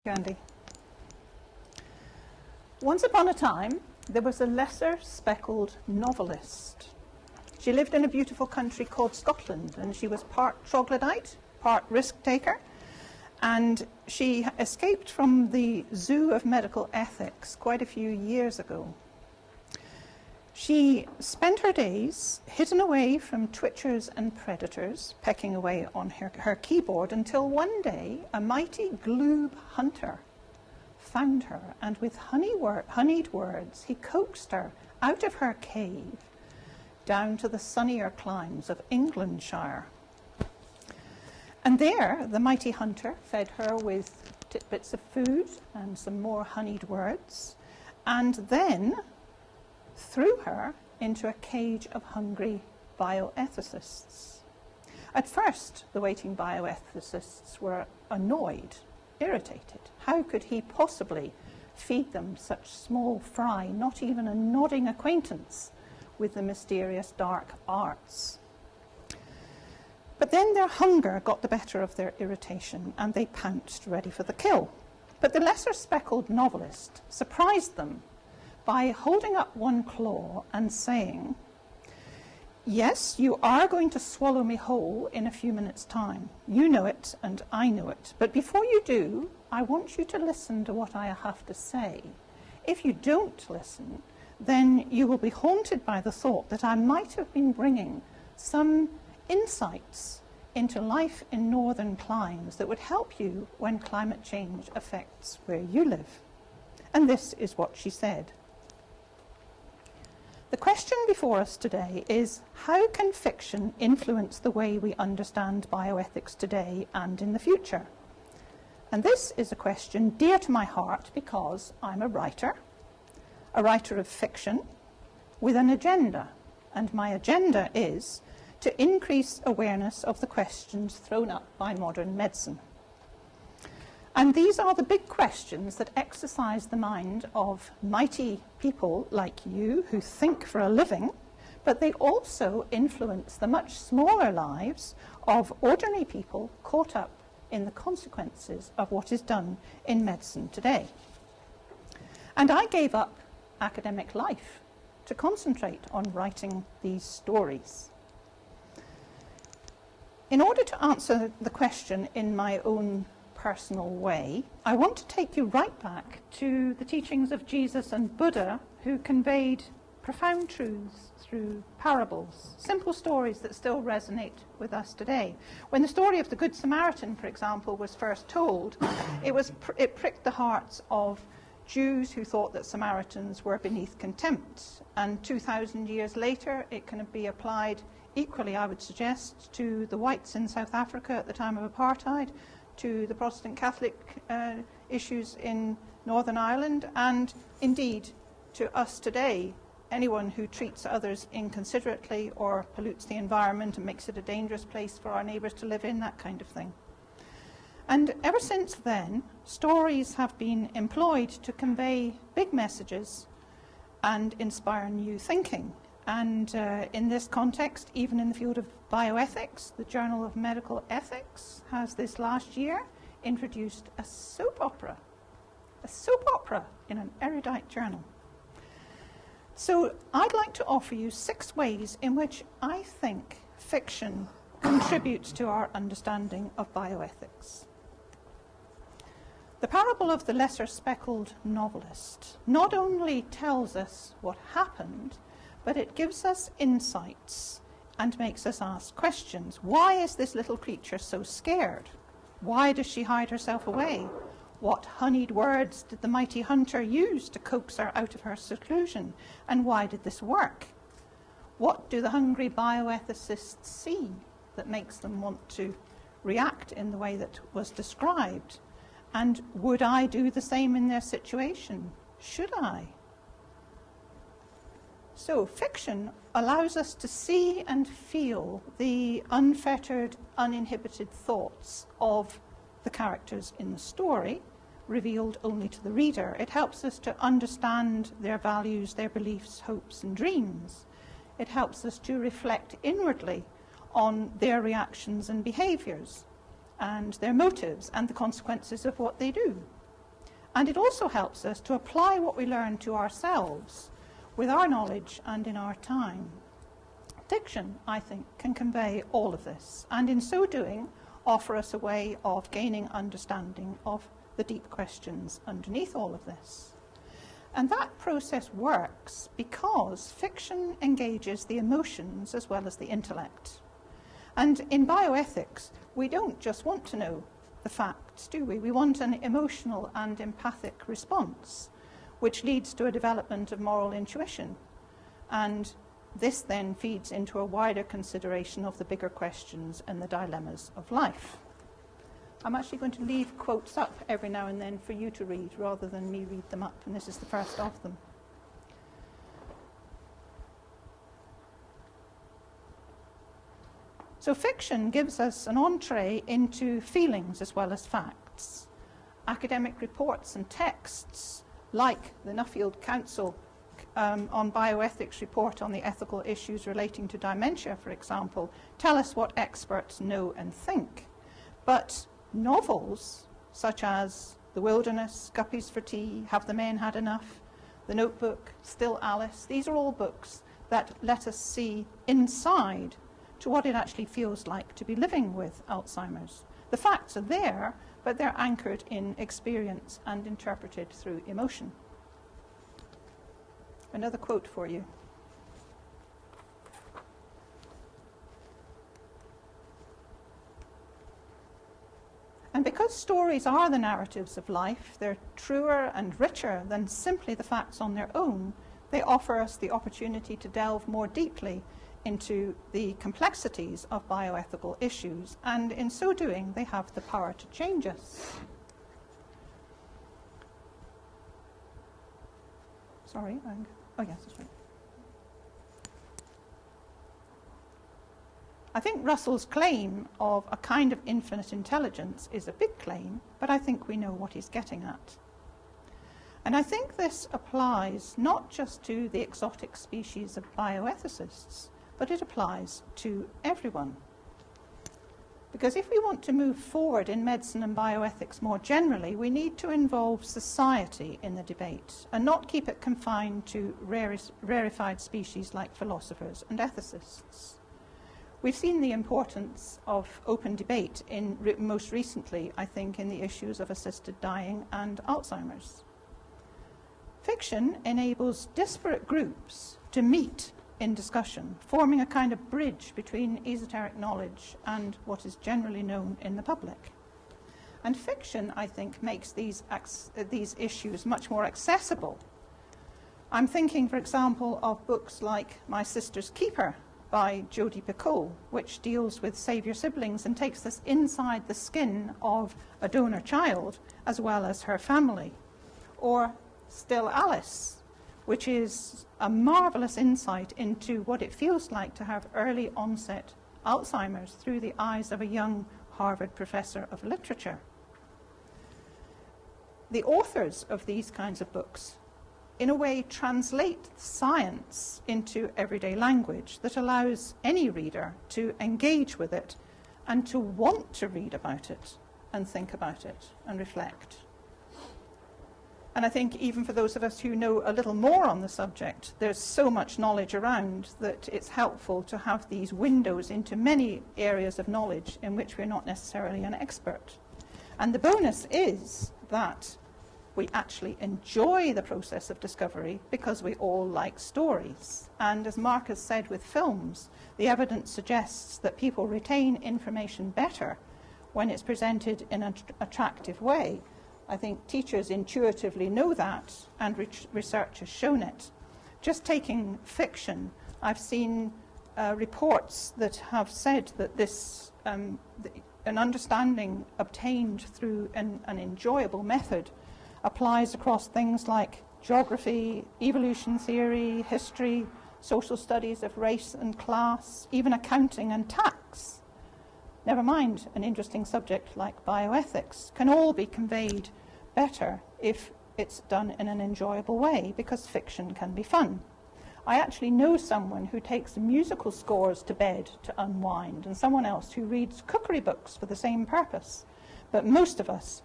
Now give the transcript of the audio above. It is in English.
Andy. Once upon a time, there was a lesser speckled novelist. She lived in a beautiful country called Scotland, and she was part troglodyte, part risk-taker, and she escaped from the zoo of medical ethics quite a few years ago. She spent her days hidden away from twitchers and predators, pecking away on her keyboard, until one day a mighty Gleube hunter found her, and with honeyed words he coaxed her out of her cave down to the sunnier climes of Englandshire. And there the mighty hunter fed her with tidbits of food and some more honeyed words, and then threw her into a cage of hungry bioethicists. At first, the waiting bioethicists were annoyed, irritated. How could he possibly feed them such small fry, not even a nodding acquaintance with the mysterious dark arts? But then their hunger got the better of their irritation, and they pounced, ready for the kill. But the lesser speckled novelist surprised them by holding up one claw and saying, "Yes, you are going to swallow me whole in a few minutes' time. You know it, and I know it. But before you do, I want you to listen to what I have to say. If you don't listen, then you will be haunted by the thought that I might have been bringing some insights into life in northern climes that would help you when climate change affects where you live." And this is what she said. The question before us today is, how can fiction influence the way we understand bioethics today and in the future? And this is a question dear to my heart because I'm a writer of fiction with an agenda. And my agenda is to increase awareness of the questions thrown up by modern medicine. And these are the big questions that exercise the mind of mighty people like you who think for a living, but they also influence the much smaller lives of ordinary people caught up in the consequences of what is done in medicine today. And I gave up academic life to concentrate on writing these stories. In order to answer the question in my own personal way, I want to take you right back to the teachings of Jesus and Buddha, who conveyed profound truths through parables, simple stories that still resonate with us today. When the story of the Good Samaritan, for example, was first told, it pricked the hearts of Jews who thought that Samaritans were beneath contempt. And 2,000 years later, it can be applied equally, I would suggest, to the whites in South Africa at the time of apartheid, to the Protestant Catholic issues in Northern Ireland, and indeed to us today. Anyone who treats others inconsiderately or pollutes the environment and makes it a dangerous place for our neighbours to live in, that kind of thing. And ever since then, stories have been employed to convey big messages and inspire new thinking. And in this context, even in the field of bioethics, the Journal of Medical Ethics has this last year introduced a soap opera in an erudite journal. So I'd like to offer you 6 ways in which I think fiction contributes to our understanding of bioethics. The parable of the lesser speckled novelist not only tells us what happened, but it gives us insights and makes us ask questions. Why is this little creature so scared? Why does she hide herself away? What honeyed words did the mighty hunter use to coax her out of her seclusion? And why did this work? What do the hungry bioethicists see that makes them want to react in the way that was described? And would I do the same in their situation? Should I? So fiction allows us to see and feel the unfettered, uninhibited thoughts of the characters in the story, revealed only to the reader. It helps us to understand their values, their beliefs, hopes, and dreams. It helps us to reflect inwardly on their reactions and behaviours, and their motives, and the consequences of what they do. And it also helps us to apply what we learn to ourselves with our knowledge and in our time. Fiction, I think, can convey all of this, and in so doing, offer us a way of gaining understanding of the deep questions underneath all of this. And that process works because fiction engages the emotions as well as the intellect. And in bioethics, we don't just want to know the facts, do we? We want an emotional and empathic response, which leads to a development of moral intuition. And this then feeds into a wider consideration of the bigger questions and the dilemmas of life. I'm actually going to leave quotes up every now and then for you to read rather than me read them up, and this is the first of them. So fiction gives us an entree into feelings as well as facts. Academic reports and texts, like the Nuffield Council on Bioethics report on the ethical issues relating to dementia, for example, tell us what experts know and think. But novels, such as The Wilderness, Guppies for Tea, Have the Men Had Enough, The Notebook, Still Alice, these are all books that let us see inside to what it actually feels like to be living with Alzheimer's. The facts are there, but they're anchored in experience and interpreted through emotion. Another quote for you. And because stories are the narratives of life, they're truer and richer than simply the facts on their own. They offer us the opportunity to delve more deeply into the complexities of bioethical issues, and in so doing, they have the power to change us. Sorry, oh yes, that's right. I think Russell's claim of a kind of infinite intelligence is a big claim, but I think we know what he's getting at. And I think this applies not just to the exotic species of bioethicists, but it applies to everyone. Because if we want to move forward in medicine and bioethics more generally, we need to involve society in the debate and not keep it confined to rarefied species like philosophers and ethicists. We've seen the importance of open debate most recently, I think, in the issues of assisted dying and Alzheimer's. Fiction enables disparate groups to meet in discussion, forming a kind of bridge between esoteric knowledge and what is generally known in the public. And fiction, I think, makes these issues much more accessible. I'm thinking, for example, of books like My Sister's Keeper by Jodi Picoult, which deals with saviour siblings and takes us inside the skin of a donor child as well as her family. Or Still Alice, which is a marvellous insight into what it feels like to have early onset Alzheimer's through the eyes of a young Harvard professor of literature. The authors of these kinds of books, in a way, translate science into everyday language that allows any reader to engage with it and to want to read about it and think about it and reflect. And I think even for those of us who know a little more on the subject, there's so much knowledge around that it's helpful to have these windows into many areas of knowledge in which we're not necessarily an expert. And the bonus is that we actually enjoy the process of discovery because we all like stories. And as Mark has said with films, the evidence suggests that people retain information better when it's presented in an attractive way. I think teachers intuitively know that, and research has shown it. Just taking fiction, I've seen reports that have said that this, an understanding obtained through an enjoyable method applies across things like geography, evolution theory, history, social studies of race and class, even accounting and tax. Never mind an interesting subject like bioethics, can all be conveyed better if it's done in an enjoyable way, because fiction can be fun. I actually know someone who takes musical scores to bed to unwind, and someone else who reads cookery books for the same purpose. But most of us